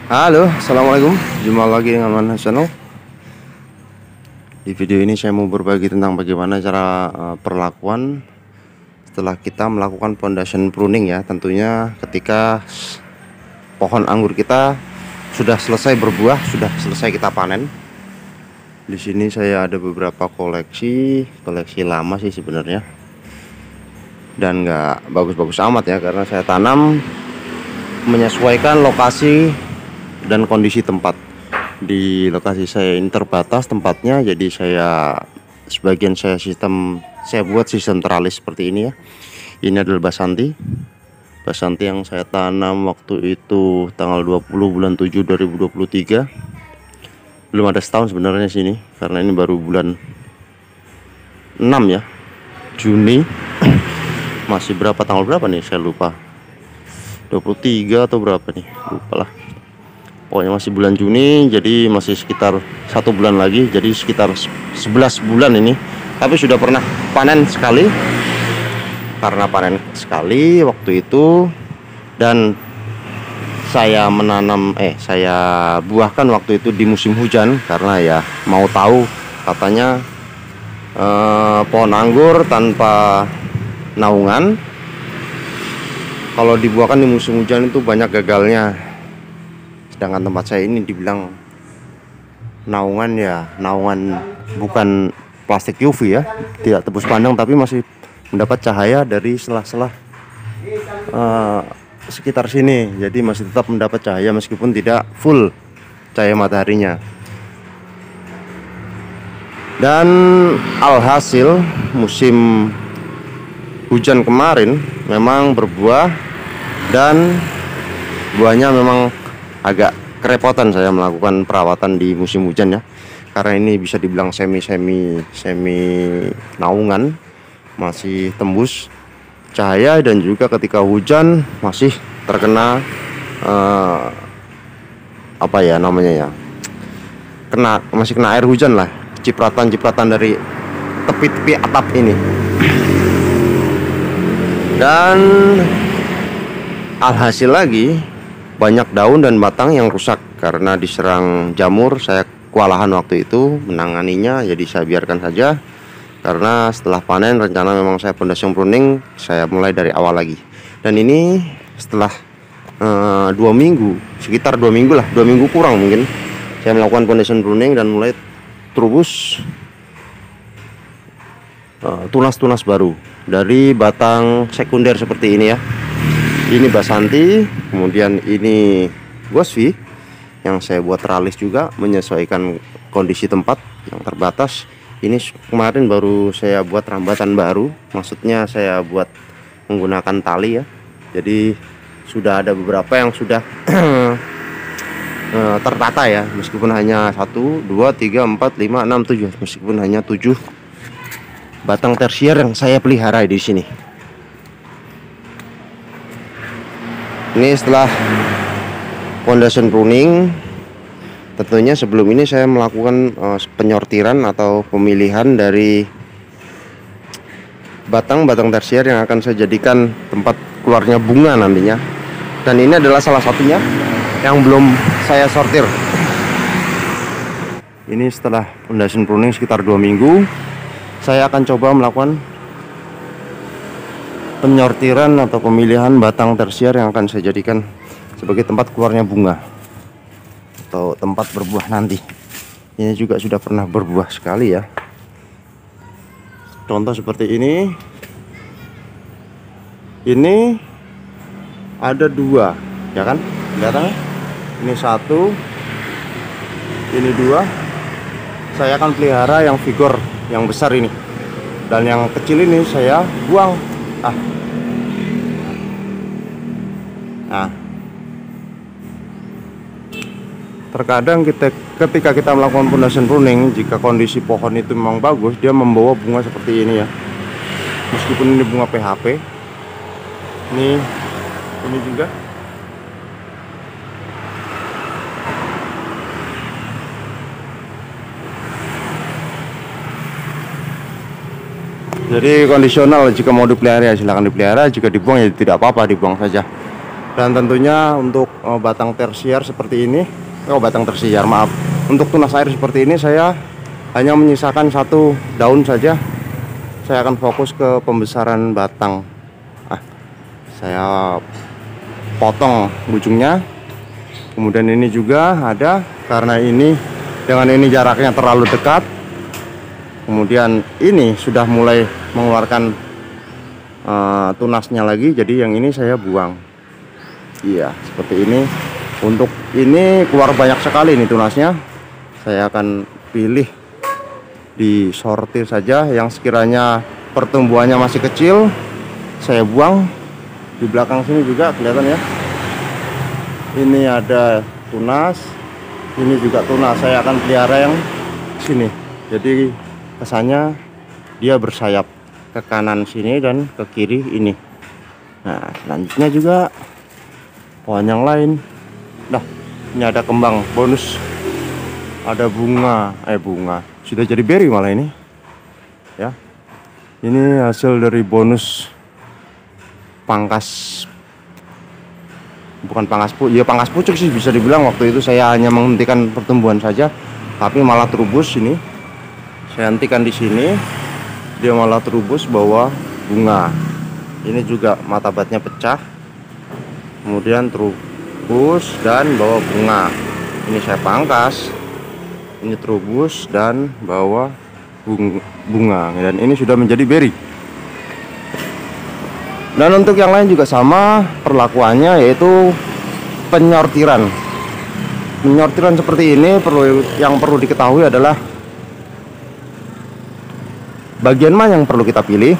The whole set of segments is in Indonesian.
Halo, assalamualaikum. Jumpa lagi dengan Mana Channel. Di video ini saya mau berbagi tentang bagaimana cara perlakuan setelah kita melakukan foundation pruning ya. Tentunya ketika pohon anggur kita sudah selesai berbuah, sudah selesai kita panen. Di sini saya ada beberapa koleksi lama sih sebenarnya, dan nggak bagus-bagus amat ya, karena saya tanam menyesuaikan lokasi dan kondisi tempat. Di lokasi saya ini terbatas tempatnya, jadi sebagian saya buat sistem teralis seperti ini ya. Ini adalah Basanti yang saya tanam waktu itu tanggal 20 bulan 7 2023. Belum ada setahun sebenarnya sini, karena ini baru bulan 6 ya, Juni. Masih berapa, tanggal berapa nih saya lupa, 23 atau berapa nih, lupa lah. Pokoknya masih bulan Juni, jadi masih sekitar 1 bulan lagi, jadi sekitar 11 bulan ini. Tapi sudah pernah panen sekali, karena panen sekali waktu itu. Dan saya saya buahkan waktu itu di musim hujan, karena ya mau tahu, katanya pohon anggur tanpa naungan kalau dibuahkan di musim hujan itu banyak gagalnya. Sedangkan tempat saya ini dibilang naungan ya, naungan bukan plastik UV ya, tidak tembus pandang, tapi masih mendapat cahaya dari selah-selah sekitar sini. Jadi masih tetap mendapat cahaya meskipun tidak full cahaya mataharinya. Dan alhasil musim hujan kemarin memang berbuah, dan buahnya memang agak kerepotan saya melakukan perawatan di musim hujan ya, karena ini bisa dibilang semi naungan, masih tembus cahaya, dan juga ketika hujan masih terkena apa ya namanya ya, masih kena air hujan lah, cipratan dari tepi-tepi atap ini. Dan alhasil lagi banyak daun dan batang yang rusak karena diserang jamur. Saya kewalahan waktu itu menanganinya, jadi saya biarkan saja. Karena setelah panen rencana memang saya foundation pruning, saya mulai dari awal lagi. Dan ini setelah 2 minggu, sekitar 2 minggu lah, 2 minggu kurang mungkin, saya melakukan foundation pruning dan mulai terubus tunas-tunas baru dari batang sekunder seperti ini ya. Ini Basanti, kemudian ini Gosvi yang saya buat teralis juga menyesuaikan kondisi tempat yang terbatas. Ini kemarin baru saya buat rambatan baru, maksudnya saya buat menggunakan tali ya. Jadi sudah ada beberapa yang sudah tertata ya, meskipun hanya 1, 2, 3, 4, 5, 6, 7, meskipun hanya 7 batang tersier yang saya pelihara di sini. Ini setelah foundation pruning, tentunya sebelum ini saya melakukan penyortiran atau pemilihan dari batang-batang tersier yang akan saya jadikan tempat keluarnya bunga nantinya. Dan ini adalah salah satunya yang belum saya sortir. Ini setelah foundation pruning sekitar 2 minggu, saya akan coba melakukan penyortiran atau pemilihan batang tersier yang akan saya jadikan sebagai tempat keluarnya bunga atau tempat berbuah nanti. Ini juga sudah pernah berbuah sekali ya. Contoh seperti ini. Ini ada 2 ya kan, kelihatan? Ini 1, ini 2. Saya akan pelihara yang vigor, yang besar ini, dan yang kecil ini saya buang. Nah, terkadang ketika kita melakukan foundation pruning, jika kondisi pohon itu memang bagus, dia membawa bunga seperti ini ya. Meskipun ini bunga PHP, ini juga. Jadi kondisional, jika mau dipelihara ya silahkan dipelihara, jika dibuang ya tidak apa-apa, dibuang saja. Dan tentunya untuk batang tersier seperti ini, batang tersier maaf, untuk tunas air seperti ini saya hanya menyisakan satu daun saja. Saya akan fokus ke pembesaran batang. Saya potong ujungnya. Kemudian ini juga ada, karena ini dengan ini jaraknya terlalu dekat. Kemudian ini sudah mulai mengeluarkan tunasnya lagi, jadi yang ini saya buang. Iya, seperti ini. Untuk ini keluar banyak sekali nih tunasnya. Saya akan pilih disortir saja. Yang sekiranya pertumbuhannya masih kecil, saya buang. Di belakang sini juga kelihatan ya. Ini ada tunas, ini juga tunas. Saya akan pelihara yang sini. Jadi kesannya dia bersayap ke kanan sini dan ke kiri ini. Nah, selanjutnya juga pohon yang lain. Nah, ini ada kembang bonus, ada bunga, bunga sudah jadi berry malah ini ya. Ini hasil dari bonus pangkas, bukan pangkas pucuk sih bisa dibilang. Waktu itu saya hanya menghentikan pertumbuhan saja, tapi malah terubus. Ini saya hentikan di sini, dia malah terubus bawa bunga. Ini juga mata batnya pecah, kemudian terubus dan bawa bunga. Ini saya pangkas, ini terubus dan bawa bunga, dan ini sudah menjadi berry. Dan untuk yang lain juga sama perlakuannya, yaitu penyortiran. Penyortiran seperti ini yang perlu diketahui adalah bagian mana yang perlu kita pilih.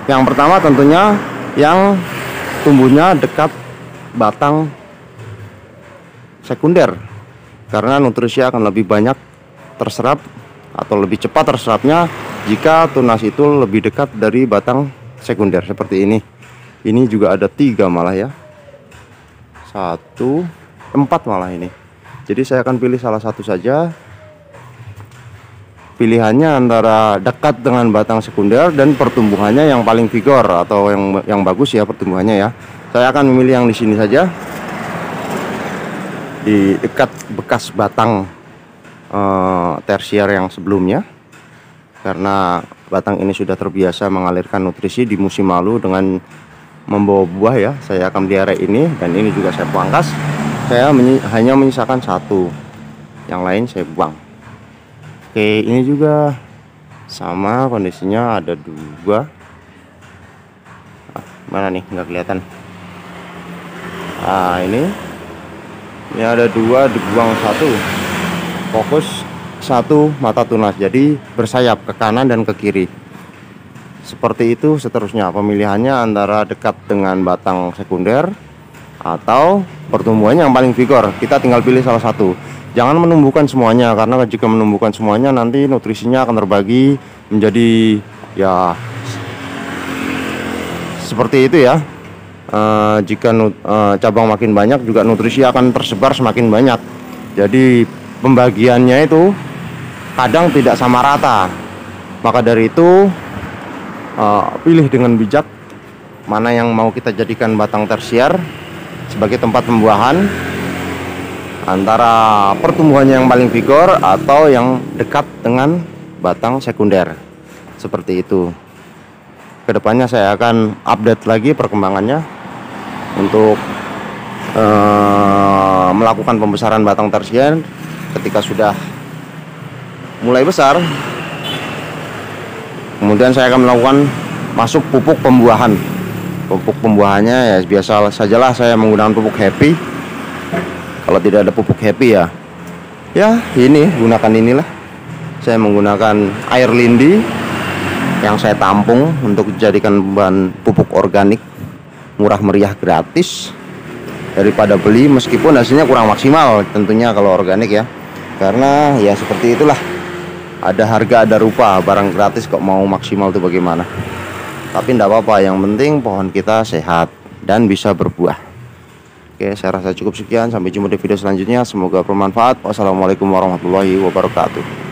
Yang pertama tentunya yang tumbuhnya dekat batang sekunder, karena nutrisi akan lebih banyak terserap atau lebih cepat terserapnya jika tunas itu lebih dekat dari batang sekunder seperti ini. Ini juga ada 3 malah ya, 1, 4 malah ini. Jadi saya akan pilih salah satu saja. Pilihannya antara dekat dengan batang sekunder dan pertumbuhannya yang paling vigor atau yang bagus ya pertumbuhannya ya. Saya akan memilih yang di sini saja, di dekat bekas batang tersier yang sebelumnya, karena batang ini sudah terbiasa mengalirkan nutrisi di musim lalu dengan membawa buah ya. Saya akan pelihara ini, dan ini juga saya pangkas. Saya hanya menyisakan 1, yang lain saya buang. Oke, ini juga sama kondisinya, ada 2. Mana nih, nggak kelihatan. Ini ada 2, dibuang 1. Fokus 1 mata tunas, jadi bersayap ke kanan dan ke kiri. Seperti itu seterusnya. Pemilihannya antara dekat dengan batang sekunder atau pertumbuhannya yang paling vigor. Kita tinggal pilih salah satu. Jangan menumbuhkan semuanya, karena jika menumbuhkan semuanya nanti nutrisinya akan terbagi menjadi ya seperti itu ya. Jika cabang makin banyak, juga nutrisi akan tersebar semakin banyak. Jadi pembagiannya itu kadang tidak sama rata. Maka dari itu pilih dengan bijak mana yang mau kita jadikan batang tersier sebagai tempat pembuahan, antara pertumbuhannya yang paling vigor atau yang dekat dengan batang sekunder. Seperti itu. Kedepannya saya akan update lagi perkembangannya untuk melakukan pembesaran batang tersier. Ketika sudah mulai besar, kemudian saya akan melakukan masuk pupuk pembuahan. Pupuk pembuahannya ya biasa sajalah, saya menggunakan pupuk Happy. Kalau tidak ada pupuk Happy ya ini gunakan inilah. Saya menggunakan air lindi yang saya tampung untuk dijadikan bahan pupuk organik, murah meriah, gratis, daripada beli, meskipun hasilnya kurang maksimal tentunya kalau organik ya. Karena ya seperti itulah, ada harga ada rupa, barang gratis kok mau maksimal tuh bagaimana. Tapi enggak apa-apa, yang penting pohon kita sehat dan bisa berbuah. Oke, saya rasa cukup sekian, sampai jumpa di video selanjutnya, semoga bermanfaat. Wassalamualaikum warahmatullahi wabarakatuh.